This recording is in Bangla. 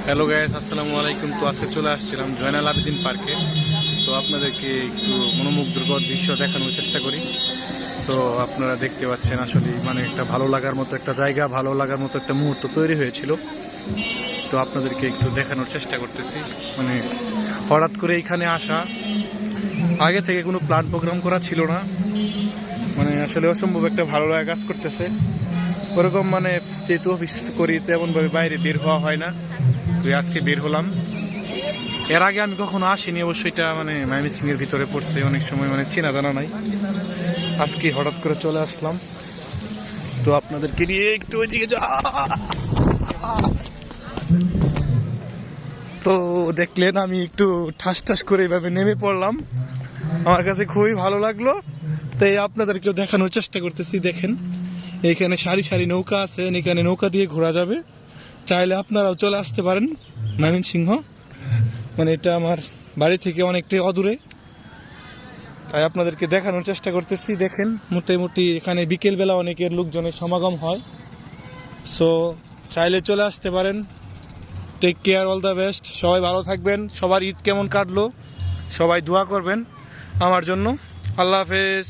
হ্যালো গাইস, আসসালামু আলাইকুম। তো আজকে চলে আসছিলাম জয়নাল আবেদিন পার্কে। তো আপনাদেরকে একটু মনোমুগ্ধকর দৃশ্য দেখানোর চেষ্টা করি। তো আপনারা দেখতে পাচ্ছেন আসলে মানে একটা ভালো লাগার মতো একটা জায়গা, ভালো লাগার মতো একটা মুহূর্ত তৈরি হয়েছিল। তো আপনাদেরকে একটু দেখানোর চেষ্টা করতেছি। মানে হঠাৎ করে এইখানে আসা, আগে থেকে কোনো প্ল্যান প্রোগ্রাম করা ছিল না। মানে আসলে অসম্ভব একটা ভালো লাগা কাজ করতেছে। ওরকম মানে যেহেতু অফিস করি তেমনভাবে বাইরে বের হওয়া হয় না। তো আজকে বের হলাম। এর আগে আমি কখনো আসিনি, অবশ্যই এটা মানে ময়মনসিং এর ভিতরে পড়ছে, অনেক সময় মানে চেনা জানা নাই। আজকে হঠাৎ করে চলে আসলাম। তো আপনাদেরকে নিয়ে একটু ওইদিকে তো দেখলেন আমি একটু ঠাস ঠাস করে এভাবে নেমে পড়লাম। আমার কাছে খুবই ভালো লাগলো, তাই আপনাদেরকেও দেখানোর চেষ্টা করতেছি। দেখেন এখানে সারি সারি নৌকা আছে, এখানে নৌকা দিয়ে ঘোরা যাবে। চাইলে আপনারাও চলে আসতে পারেন ময়মনসিংহ। মানে এটা আমার বাড়ি থেকে অনেকটাই অদূরে, তাই আপনাদেরকে দেখানোর চেষ্টা করতেছি। দেখেন মোটামুটি এখানে বিকেলবেলা অনেকের লোকজনের সমাগম হয়। সো চাইলে চলে আসতে পারেন। Take care, all the best. সবাই ভালো থাকবেন। সবার ঈদ কেমন কাটলো সবাই দোয়া করবেন আমার জন্য। আল্লাহ হাফেজ।